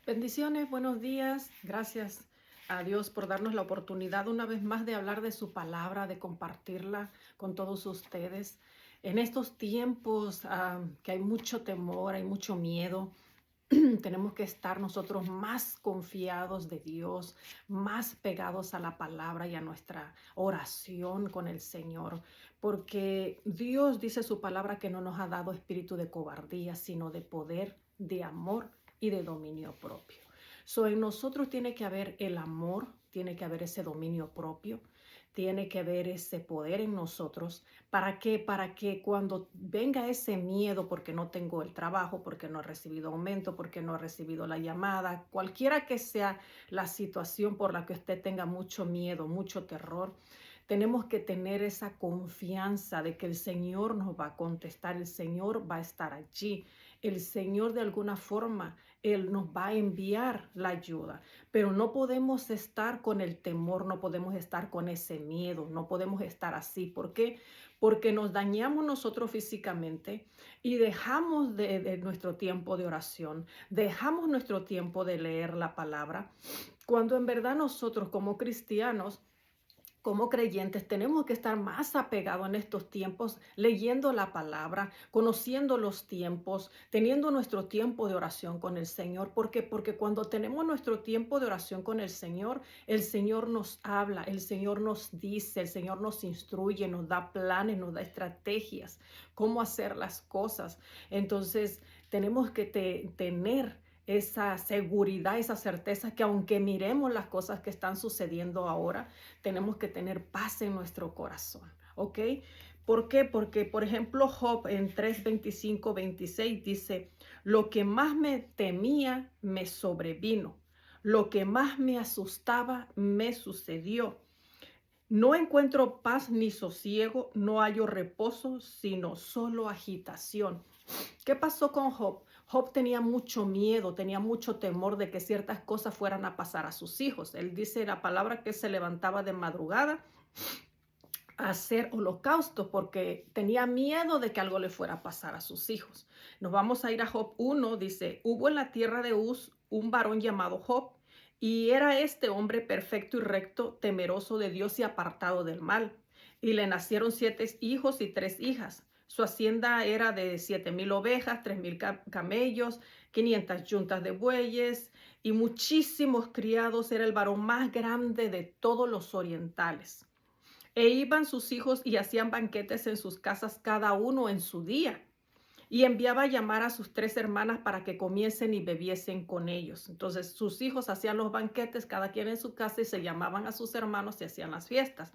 Bendiciones, buenos días. Gracias a Dios por darnos la oportunidad una vez más de hablar de su palabra, de compartirla con todos ustedes. En estos tiempos que hay mucho temor, hay mucho miedo, tenemos que estar nosotros más confiados de Dios, más pegados a la palabra y a nuestra oración con el Señor, porque Dios dice su palabra que no nos ha dado espíritu de cobardía, sino de poder, de amor y de dominio propio. En nosotros tiene que haber el amor, tiene que haber ese dominio propio, tiene que haber ese poder en nosotros. ¿Para qué? Para que cuando venga ese miedo porque no tengo el trabajo, porque no he recibido aumento, porque no he recibido la llamada, cualquiera que sea la situación por la que usted tenga mucho miedo, mucho terror, tenemos que tener esa confianza de que el Señor nos va a contestar, el Señor va a estar allí, el Señor de alguna forma, Él nos va a enviar la ayuda, pero no podemos estar con el temor, no podemos estar con ese miedo, no podemos estar así. ¿Por qué? Porque nos dañamos nosotros físicamente y dejamos de nuestro tiempo de oración, dejamos nuestro tiempo de leer la palabra, cuando en verdad nosotros como cristianos, como creyentes, tenemos que estar más apegados en estos tiempos, leyendo la palabra, conociendo los tiempos, teniendo nuestro tiempo de oración con el Señor. ¿Por qué? Porque cuando tenemos nuestro tiempo de oración con el Señor nos habla, el Señor nos dice, el Señor nos instruye, nos da planes, nos da estrategias, cómo hacer las cosas. Entonces, tenemos que tener esa seguridad, esa certeza que aunque miremos las cosas que están sucediendo ahora, tenemos que tener paz en nuestro corazón, ¿ok? ¿Por qué? Porque, por ejemplo, Job en 3:25-26 dice, lo que más me temía me sobrevino, lo que más me asustaba me sucedió. No encuentro paz ni sosiego, no hallo reposo, sino solo agitación. ¿Qué pasó con Job? Job tenía mucho miedo, tenía mucho temor de que ciertas cosas fueran a pasar a sus hijos. Él dice la palabra que se levantaba de madrugada a hacer holocausto porque tenía miedo de que algo le fuera a pasar a sus hijos. Nos vamos a ir a Job 1, dice, hubo en la tierra de Uz un varón llamado Job, y era este hombre perfecto y recto, temeroso de Dios y apartado del mal. Y le nacieron 7 hijos y 3 hijas. Su hacienda era de 7,000 ovejas, 3,000 camellos, 500 yuntas de bueyes y muchísimos criados. Era el varón más grande de todos los orientales. E iban sus hijos y hacían banquetes en sus casas, cada uno en su día. Y enviaba a llamar a sus 3 hermanas para que comiesen y bebiesen con ellos. Entonces sus hijos hacían los banquetes, cada quien en su casa, y se llamaban a sus hermanos y hacían las fiestas.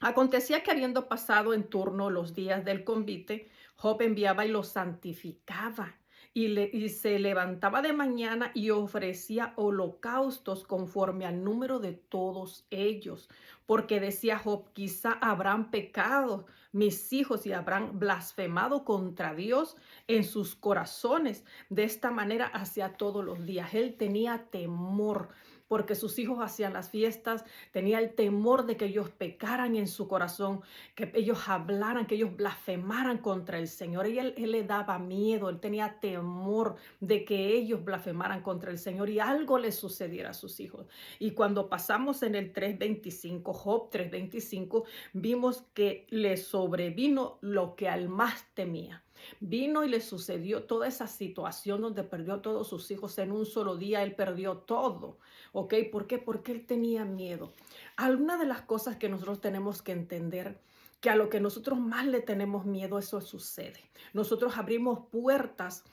Acontecía que habiendo pasado en turno los días del convite, Job enviaba y los santificaba. Y se levantaba de mañana y ofrecía holocaustos conforme al número de todos ellos. Porque decía Job, quizá habrán pecado mis hijos y habrán blasfemado contra Dios en sus corazones. De esta manera hacía todos los días. Él tenía temor porque sus hijos hacían las fiestas, tenía el temor de que ellos pecaran en su corazón, que ellos hablaran, que ellos blasfemaran contra el Señor. Y él le daba miedo, él tenía temor de que ellos blasfemaran contra el Señor y algo les sucediera a sus hijos. Y cuando pasamos en el 3:25, Job 3:25, vimos que le sobrevino lo que al más temía. Vino y le sucedió toda esa situación donde perdió todos sus hijos en un solo día. Él perdió todo. ¿Ok? ¿Por qué? Porque él tenía miedo. Alguna de las cosas que nosotros tenemos que entender, que a lo que nosotros más le tenemos miedo, eso sucede. Nosotros abrimos puertas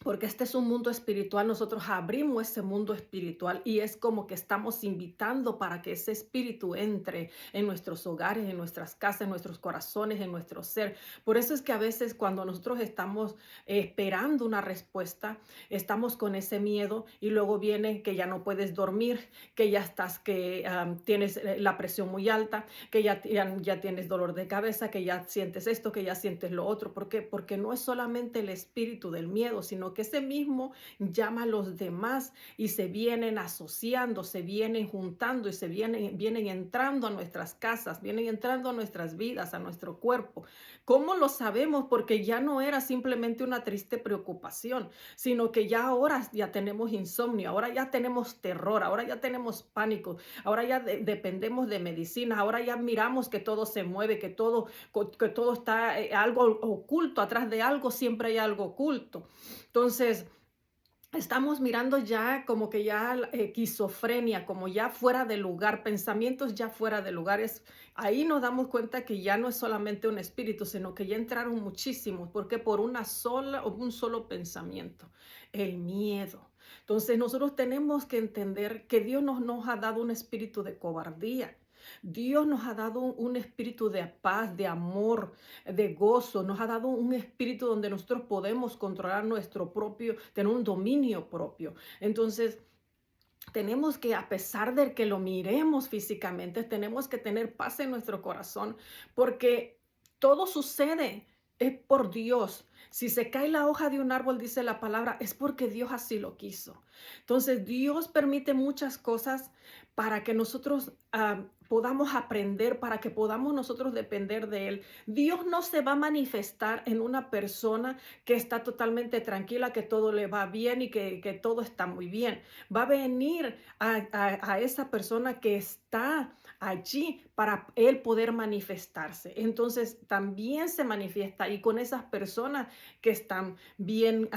porque este es un mundo espiritual, nosotros abrimos ese mundo espiritual y es como que estamos invitando para que ese espíritu entre en nuestros hogares, en nuestras casas, en nuestros corazones, en nuestro ser. Por eso es que a veces cuando nosotros estamos esperando una respuesta, estamos con ese miedo y luego viene que ya no puedes dormir, que ya estás, que tienes la presión muy alta, que ya tienes dolor de cabeza, que ya sientes esto, que ya sientes lo otro. ¿Por qué? Porque no es solamente el espíritu del miedo, sino que ese mismo llama a los demás y se vienen asociando, se vienen juntando y vienen entrando a nuestras casas, vienen entrando a nuestras vidas, a nuestro cuerpo. ¿Cómo lo sabemos? Porque ya no era simplemente una triste preocupación, sino que ya ahora ya tenemos insomnio, ahora ya tenemos terror, ahora ya tenemos pánico, ahora ya dependemos de medicina, ahora ya miramos que todo se mueve, que todo está algo oculto, atrás de algo siempre hay algo oculto. Entonces, estamos mirando ya como que ya la esquizofrenia, como ya fuera de lugar, pensamientos ya fuera de lugares. Ahí nos damos cuenta que ya no es solamente un espíritu, sino que ya entraron muchísimos, porque por un solo pensamiento, el miedo. Entonces nosotros tenemos que entender que Dios nos ha dado un espíritu de cobardía. Dios nos ha dado un espíritu de paz, de amor, de gozo. Nos ha dado un espíritu donde nosotros podemos controlar nuestro propio, tener un dominio propio. Entonces, tenemos que, a pesar de que lo miremos físicamente, tenemos que tener paz en nuestro corazón, porque todo sucede, es por Dios. Si se cae la hoja de un árbol, dice la palabra, es porque Dios así lo quiso. Entonces, Dios permite muchas cosas para que nosotros podamos aprender, para que podamos nosotros depender de Él. Dios no se va a manifestar en una persona que está totalmente tranquila, que todo le va bien y que todo está muy bien. Va a venir a esa persona que está allí para Él poder manifestarse. Entonces también se manifiesta ahí con esas personas que están bien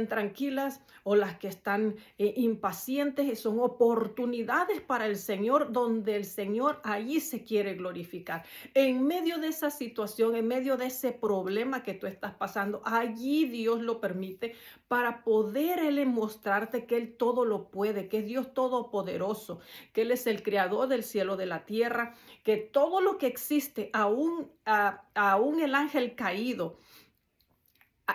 tranquilas o las que están impacientes. Son oportunidades para el Señor, donde el Señor allí se quiere glorificar. En medio de esa situación, en medio de ese problema que tú estás pasando, allí Dios lo permite para poder Él mostrarte que Él todo lo puede, que es Dios todopoderoso, que Él es el creador del cielo, de la tierra, que todo lo que existe, aún el ángel caído,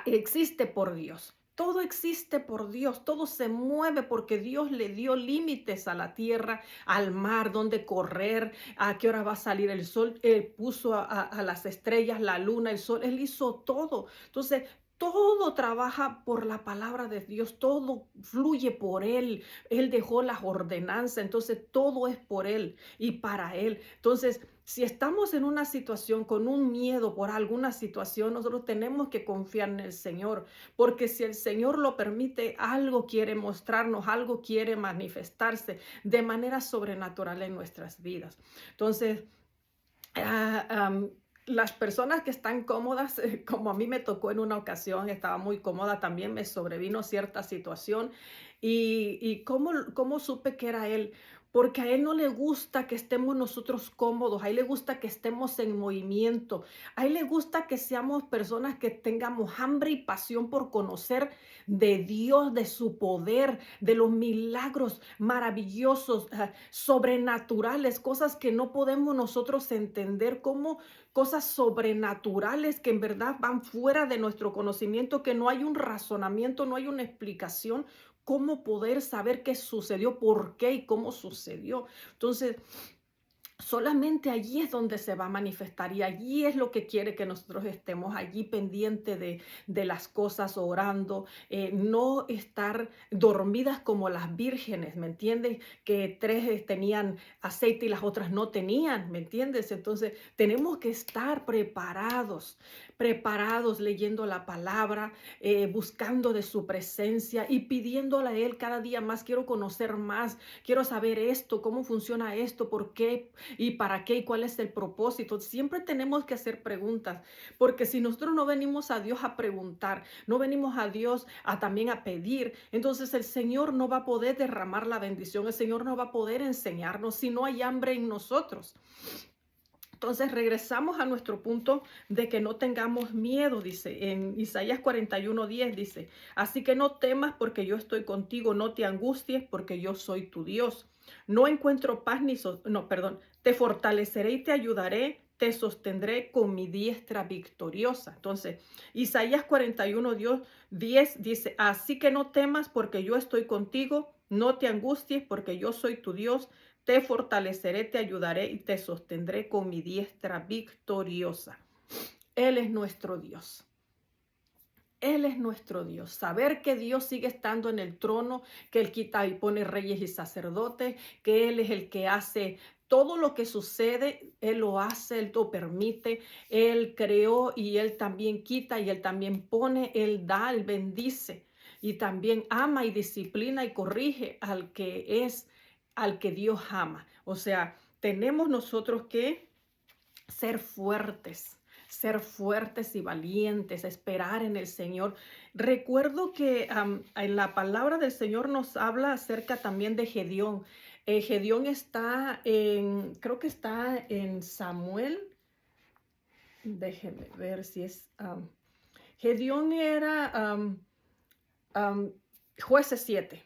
existe por Dios. Todo existe por Dios, todo se mueve porque Dios le dio límites a la tierra, al mar, donde correr, a qué hora va a salir el sol. Él puso a las estrellas, la luna, el sol, Él hizo todo. Entonces, todo trabaja por la palabra de Dios, todo fluye por Él. Él dejó las ordenanzas, entonces todo es por Él y para Él. Entonces, si estamos en una situación con un miedo por alguna situación, nosotros tenemos que confiar en el Señor, porque si el Señor lo permite, algo quiere mostrarnos, algo quiere manifestarse de manera sobrenatural en nuestras vidas. Entonces, las personas que están cómodas, como a mí me tocó en una ocasión, estaba muy cómoda, también me sobrevino cierta situación y cómo supe que era Él, porque a Él no le gusta que estemos nosotros cómodos, a Él le gusta que estemos en movimiento, a Él le gusta que seamos personas que tengamos hambre y pasión por conocer de Dios, de su poder, de los milagros maravillosos, sobrenaturales, cosas que no podemos nosotros entender, como cosas sobrenaturales que en verdad van fuera de nuestro conocimiento, que no hay un razonamiento, no hay una explicación. ¿Cómo poder saber qué sucedió, por qué y cómo sucedió? Entonces, solamente allí es donde se va a manifestar y allí es lo que quiere que nosotros estemos allí pendiente de las cosas, orando, no estar dormidas como las vírgenes, ¿me entiendes? Que tres tenían aceite y las otras no tenían, ¿me entiendes? Entonces tenemos que estar preparados leyendo la palabra, buscando de su presencia y pidiéndole a Él cada día más. Quiero conocer más, quiero saber esto, cómo funciona esto, por qué y para qué y cuál es el propósito. Siempre tenemos que hacer preguntas, porque si nosotros no venimos a Dios a preguntar, no venimos a Dios también a pedir, entonces el Señor no va a poder derramar la bendición, el Señor no va a poder enseñarnos si no hay hambre en nosotros. Entonces regresamos a nuestro punto de que no tengamos miedo, dice en Isaías 41:10, dice, así que no temas porque yo estoy contigo, no te angusties porque yo soy tu Dios. No encuentro paz te fortaleceré y te ayudaré, te sostendré con mi diestra victoriosa. Entonces, Isaías 41:10 dice, así que no temas porque yo estoy contigo, no te angusties porque yo soy tu Dios, te fortaleceré, te ayudaré y te sostendré con mi diestra victoriosa. Él es nuestro Dios. Él es nuestro Dios. Saber que Dios sigue estando en el trono, que Él quita y pone reyes y sacerdotes, que Él es el que hace todo lo que sucede, Él lo hace, Él lo permite, Él creó y Él también quita y Él también pone, Él da, Él bendice y también ama y disciplina y corrige al que Dios ama. O sea, tenemos nosotros que ser fuertes y valientes, esperar en el Señor. Recuerdo que en la palabra del Señor nos habla acerca también de Gedeón. Gedeón está creo que está en Samuel. Déjeme ver si es. Gedeón era Jueces 7.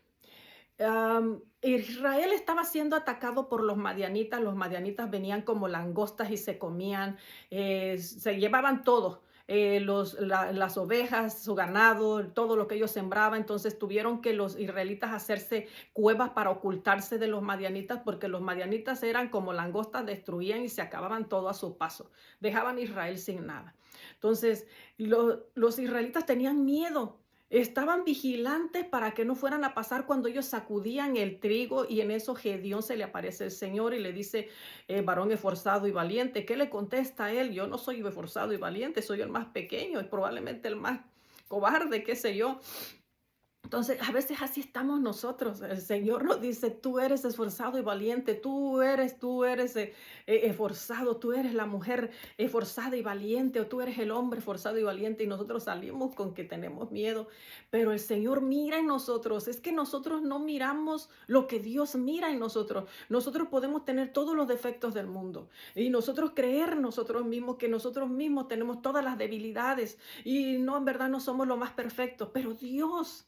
Israel estaba siendo atacado por los madianitas. Los madianitas venían como langostas y se comían, se llevaban todo, las ovejas, su ganado, todo lo que ellos sembraban. Entonces tuvieron que los israelitas hacerse cuevas para ocultarse de los madianitas, porque los madianitas eran como langostas, destruían y se acababan todo a su paso. Dejaban a Israel sin nada. Entonces los israelitas tenían miedo. Estaban vigilantes para que no fueran a pasar cuando ellos sacudían el trigo, y en eso Gedeón se le aparece el Señor y le dice, varón esforzado y valiente. ¿Qué le contesta a él? Yo no soy esforzado y valiente, soy el más pequeño y probablemente el más cobarde, qué sé yo. Entonces, a veces así estamos nosotros. El Señor nos dice, tú eres esforzado y valiente, tú eres esforzado, tú eres la mujer esforzada y valiente, o tú eres el hombre esforzado y valiente, y nosotros salimos con que tenemos miedo. Pero el Señor mira en nosotros. Es que nosotros no miramos lo que Dios mira en nosotros. Nosotros podemos tener todos los defectos del mundo y nosotros creer nosotros mismos que nosotros mismos tenemos todas las debilidades y no, en verdad no somos lo más perfectos, pero Dios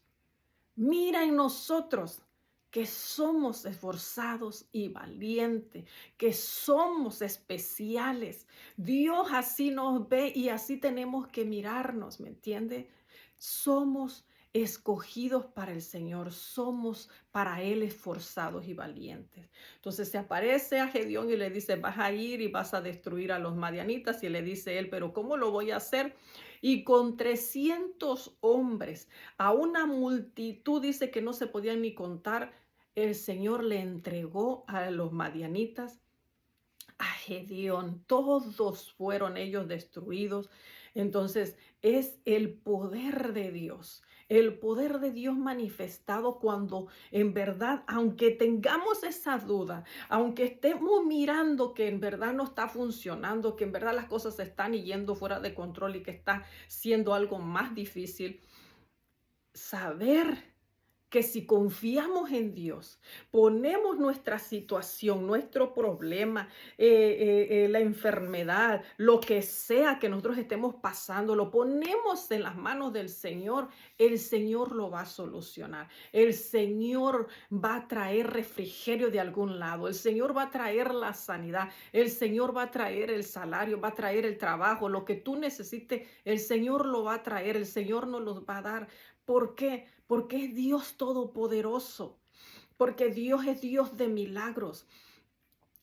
mira en nosotros que somos esforzados y valientes, que somos especiales. Dios así nos ve y así tenemos que mirarnos, ¿me entiende? Somos escogidos para el Señor, somos para Él esforzados y valientes. Entonces se aparece a Gedeón y le dice, vas a ir y vas a destruir a los madianitas, y le dice él, pero ¿cómo lo voy a hacer? Y con 300 hombres, a una multitud, dice que no se podían ni contar, el Señor le entregó a los madianitas, a Gedeón. Todos fueron ellos destruidos. Entonces es el poder de Dios manifestado cuando en verdad, aunque tengamos esa duda, aunque estemos mirando que en verdad no está funcionando, que en verdad las cosas se están yendo fuera de control y que está siendo algo más difícil, saber que si confiamos en Dios, ponemos nuestra situación, nuestro problema, la enfermedad, lo que sea que nosotros estemos pasando, lo ponemos en las manos del Señor, el Señor lo va a solucionar. El Señor va a traer refrigerio de algún lado. El Señor va a traer la sanidad. El Señor va a traer el salario, va a traer el trabajo, lo que tú necesites, el Señor lo va a traer, el Señor nos lo va a dar. ¿Por qué? Porque es Dios todopoderoso, porque Dios es Dios de milagros.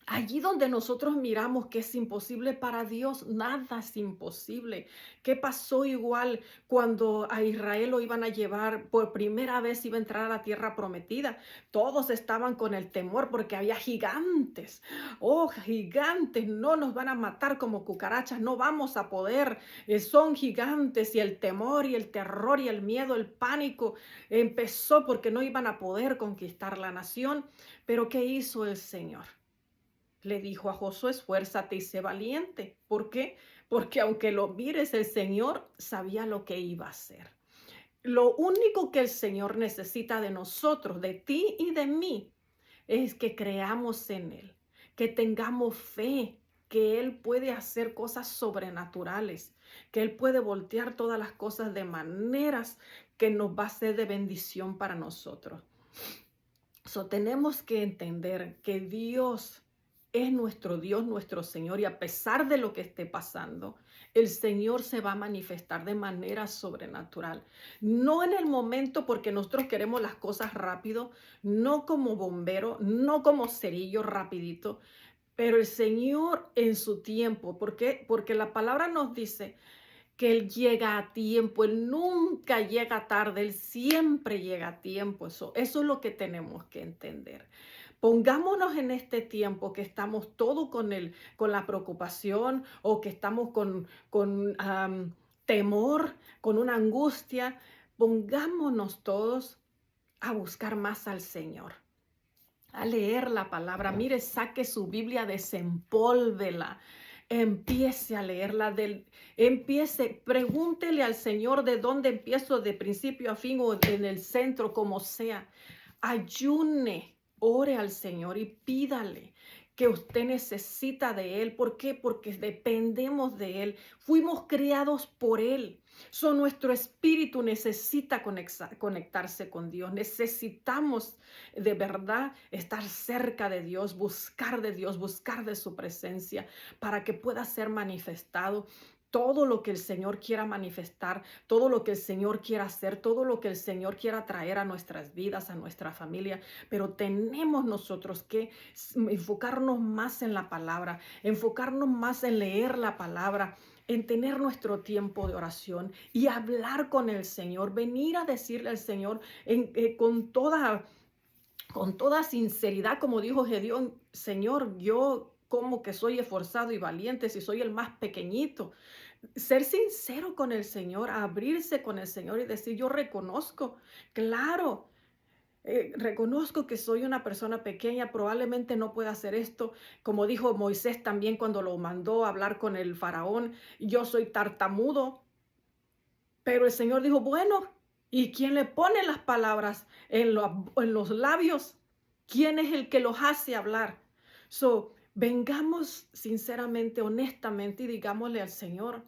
Allí donde nosotros miramos que es imposible para Dios, nada es imposible. ¿Qué pasó igual cuando a Israel lo iban a llevar por primera vez, iba a entrar a la tierra prometida? Todos estaban con el temor porque había gigantes. Oh, gigantes, no nos van a matar como cucarachas, no vamos a poder. Son gigantes, y el temor y el terror y el miedo, el pánico empezó porque no iban a poder conquistar la nación. Pero ¿qué hizo el Señor? Le dijo a Josué, esfuérzate y sé valiente. ¿Por qué? Porque aunque lo mires, el Señor sabía lo que iba a hacer. Lo único que el Señor necesita de nosotros, de ti y de mí, es que creamos en Él, que tengamos fe, que Él puede hacer cosas sobrenaturales, que Él puede voltear todas las cosas de maneras que nos va a ser de bendición para nosotros. Tenemos que entender que Dios es nuestro Dios, nuestro Señor, y a pesar de lo que esté pasando, el Señor se va a manifestar de manera sobrenatural. No en el momento, porque nosotros queremos las cosas rápido, no como bombero, no como cerillo rapidito, pero el Señor en su tiempo. ¿Por qué? Porque la palabra nos dice que Él llega a tiempo, Él nunca llega tarde, Él siempre llega a tiempo. Eso es lo que tenemos que entender. Pongámonos en este tiempo que estamos todos con la preocupación o que estamos con temor, con una angustia. Pongámonos todos a buscar más al Señor, a leer la palabra. Mire, saque su Biblia, desempólvela, empiece a leerla, pregúntele al Señor de dónde empiezo, de principio a fin o en el centro, como sea. Ayune, ore al Señor y pídale que usted necesita de Él. ¿Por qué? Porque dependemos de Él. Fuimos creados por Él. Nuestro espíritu necesita conectarse con Dios. Necesitamos de verdad estar cerca de Dios, buscar de su presencia para que pueda ser manifestado todo lo que el Señor quiera manifestar, todo lo que el Señor quiera hacer, todo lo que el Señor quiera traer a nuestras vidas, a nuestra familia. Pero tenemos nosotros que enfocarnos más en la palabra, enfocarnos más en leer la palabra, en tener nuestro tiempo de oración y hablar con el Señor, venir a decirle al Señor con toda sinceridad, como dijo Gedeón: Señor, yo como que soy esforzado y valiente si soy el más pequeñito. Ser sincero con el Señor, abrirse con el Señor y decir: yo reconozco, claro, reconozco que soy una persona pequeña, probablemente no pueda hacer esto. Como dijo Moisés también cuando lo mandó a hablar con el faraón: yo soy tartamudo. Pero el Señor dijo: bueno, ¿y quién le pone las palabras en los labios? ¿Quién es el que los hace hablar? Vengamos sinceramente, honestamente y digámosle al Señor.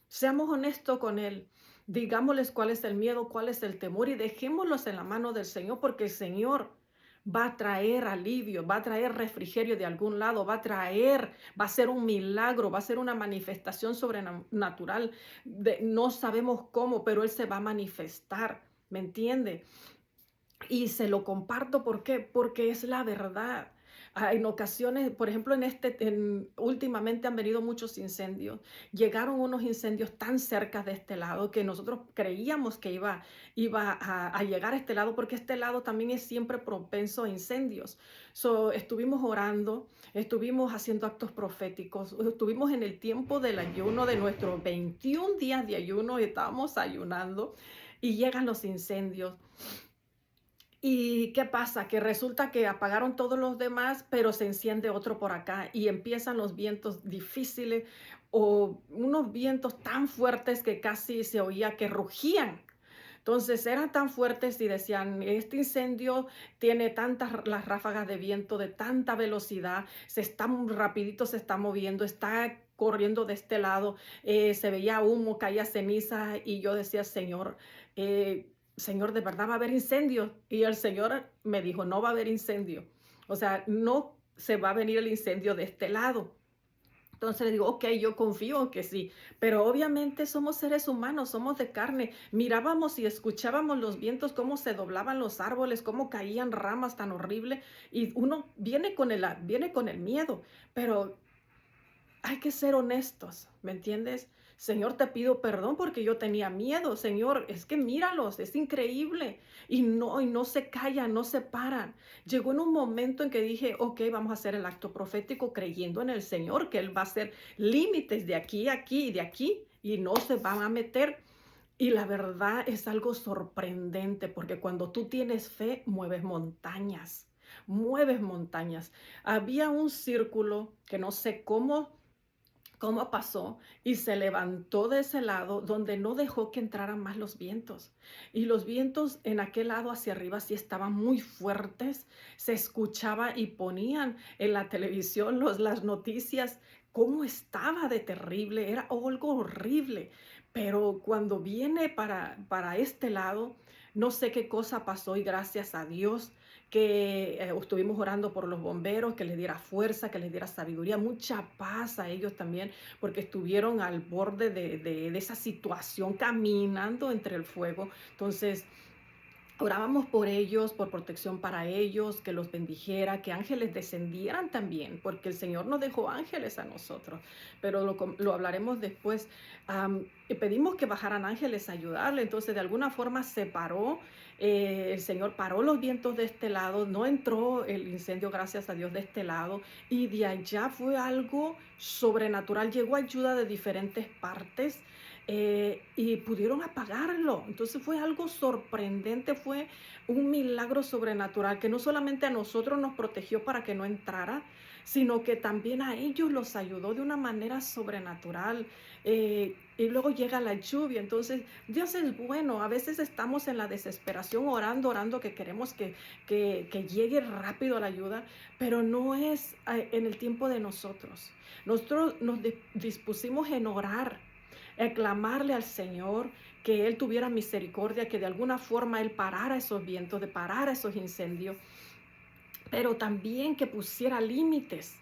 Seamos honestos con Él. Digámosles cuál es el miedo, cuál es el temor y dejémoslos en la mano del Señor, porque el Señor va a traer alivio, va a traer refrigerio de algún lado, va a ser un milagro, va a ser una manifestación sobrenatural. No sabemos cómo, pero Él se va a manifestar, ¿me entiende? Y se lo comparto, ¿por qué? Porque es la verdad. En ocasiones, por ejemplo, últimamente han venido muchos incendios. Llegaron unos incendios tan cerca de este lado que nosotros creíamos que iba a llegar a este lado, porque este lado también es siempre propenso a incendios. Estuvimos orando, estuvimos haciendo actos proféticos, estuvimos en el tiempo del ayuno de nuestros 21 días de ayuno, estábamos ayunando y llegan los incendios. ¿Y qué pasa? Que resulta que apagaron todos los demás, pero se enciende otro por acá y empiezan los vientos difíciles o unos vientos tan fuertes que casi se oía que rugían. Entonces eran tan fuertes y decían: este incendio tiene las ráfagas de viento de tanta velocidad, rapidito se está moviendo, está corriendo de este lado, se veía humo, caía ceniza y yo decía: Señor, Señor, ¿de verdad va a haber incendio? Y el Señor me dijo: no va a haber incendio. O sea, no se va a venir el incendio de este lado. Entonces le digo: ok, yo confío en que sí, pero obviamente somos seres humanos, somos de carne. Mirábamos y escuchábamos los vientos, cómo se doblaban los árboles, cómo caían ramas tan horrible, y uno viene con el miedo, pero hay que ser honestos, ¿me entiendes? Señor, te pido perdón porque yo tenía miedo. Señor, es que míralos, es increíble. Y no se callan, no se paran. Llegó en un momento en que dije: ok, vamos a hacer el acto profético creyendo en el Señor, que Él va a hacer límites de aquí, aquí y de aquí, y no se van a meter. Y la verdad es algo sorprendente, porque cuando tú tienes fe, mueves montañas, mueves montañas. Había un círculo que no sé cómo pasó, y se levantó de ese lado donde no dejó que entraran más los vientos. Y los vientos en aquel lado hacia arriba sí estaban muy fuertes, se escuchaba y ponían en la televisión las noticias, cómo estaba de terrible, era algo horrible. Pero cuando viene para este lado, no sé qué cosa pasó, y gracias a Dios que estuvimos orando por los bomberos, que les diera fuerza, que les diera sabiduría, mucha paz a ellos también, porque estuvieron al borde de esa situación, caminando entre el fuego. Entonces, Orábamos por ellos, por protección para ellos, que los bendijera, que ángeles descendieran también, porque el Señor nos dejó ángeles a nosotros, pero lo hablaremos después. Y pedimos que bajaran ángeles a ayudarle, entonces de alguna forma se paró, el Señor paró los vientos de este lado, no entró el incendio, gracias a Dios, de este lado, y de allá fue algo sobrenatural, llegó ayuda de diferentes partes, y pudieron apagarlo. Entonces fue algo sorprendente, fue un milagro sobrenatural que no solamente a nosotros nos protegió para que no entrara, sino que también a ellos los ayudó de una manera sobrenatural. Y luego llega la lluvia. Entonces Dios es bueno. A veces estamos en la desesperación orando, orando que queremos que llegue rápido la ayuda, pero no es en el tiempo de nosotros. Nosotros nos dispusimos en orar, clamarle al Señor que Él tuviera misericordia, que de alguna forma Él parara esos vientos, de parar esos incendios, pero también que pusiera límites,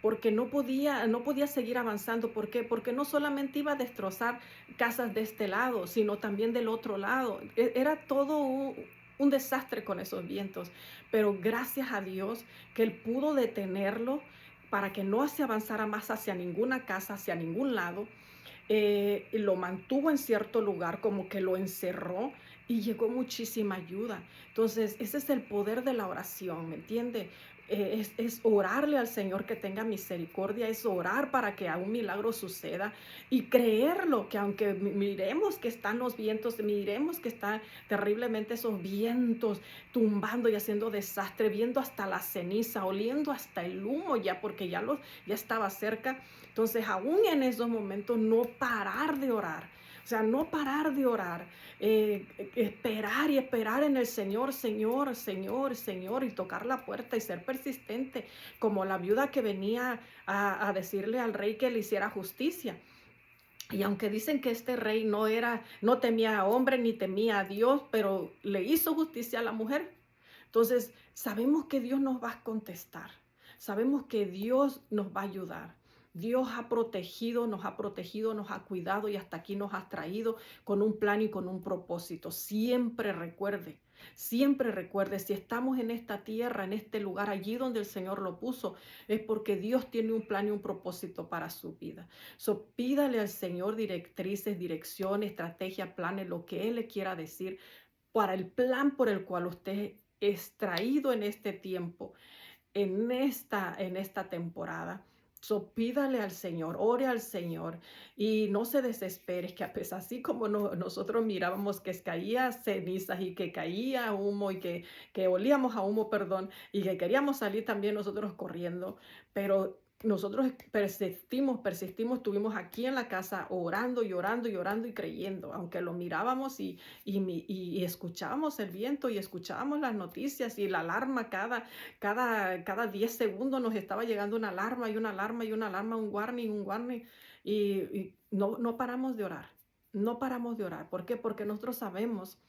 porque no podía seguir avanzando. ¿Por qué? Porque no solamente iba a destrozar casas de este lado, sino también del otro lado. Era todo un desastre con esos vientos, pero gracias a Dios que Él pudo detenerlo para que no se avanzara más hacia ninguna casa, hacia ningún lado. Lo mantuvo en cierto lugar, como que lo encerró y llegó muchísima ayuda. Entonces, ese es el poder de la oración, ¿me entiende? Es orarle al Señor que tenga misericordia, es orar para que un milagro suceda y creerlo, que aunque miremos que están los vientos, miremos que están terriblemente esos vientos tumbando y haciendo desastre, viendo hasta la ceniza, oliendo hasta el humo ya, porque ya estaba cerca. Entonces, aún en esos momentos, no parar de orar. O sea, no parar de orar, esperar y esperar en el Señor, Señor, Señor, Señor, y tocar la puerta y ser persistente, como la viuda que venía a decirle al rey que le hiciera justicia. Y aunque dicen que este rey no temía a hombre ni temía a Dios, pero le hizo justicia a la mujer. Entonces, sabemos que Dios nos va a contestar. Sabemos que Dios nos va a ayudar. Dios nos ha protegido, nos ha cuidado y hasta aquí nos ha traído con un plan y con un propósito. Siempre recuerde, si estamos en esta tierra, en este lugar, allí donde el Señor lo puso, es porque Dios tiene un plan y un propósito para su vida. Pídale al Señor directrices, dirección, estrategia, planes, lo que Él le quiera decir para el plan por el cual usted es traído en este tiempo, en esta temporada. Pídale al Señor, ore al Señor y no se desespere, que a pesar así como nosotros mirábamos que caía cenizas y que caía humo y que olíamos a humo, perdón, y que queríamos salir también nosotros corriendo, pero nosotros persistimos, estuvimos aquí en la casa orando y orando y orando y creyendo, aunque lo mirábamos y escuchábamos el viento y escuchábamos las noticias y la alarma cada 10 segundos nos estaba llegando una alarma y una alarma y una alarma, un warning, y no paramos de orar, no paramos de orar. ¿Por qué? Porque nosotros sabemos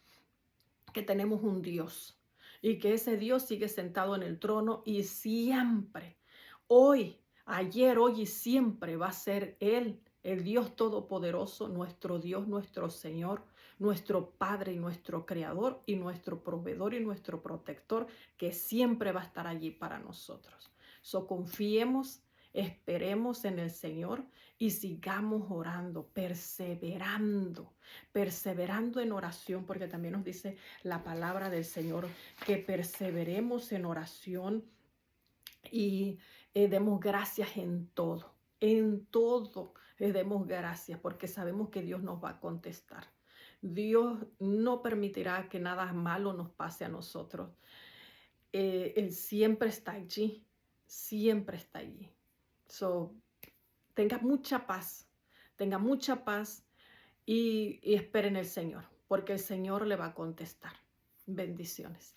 que tenemos un Dios y que ese Dios sigue sentado en el trono y siempre, hoy, ayer, hoy y siempre va a ser Él, el Dios Todopoderoso, nuestro Dios, nuestro Señor, nuestro Padre y nuestro Creador y nuestro proveedor y nuestro protector, que siempre va a estar allí para nosotros. Confiemos, esperemos en el Señor y sigamos orando, perseverando en oración, porque también nos dice la palabra del Señor que perseveremos en oración y demos gracias en todo demos gracias, porque sabemos que Dios nos va a contestar. Dios no permitirá que nada malo nos pase a nosotros. Él siempre está allí. Tenga mucha paz y esperen el Señor, porque el Señor le va a contestar. Bendiciones.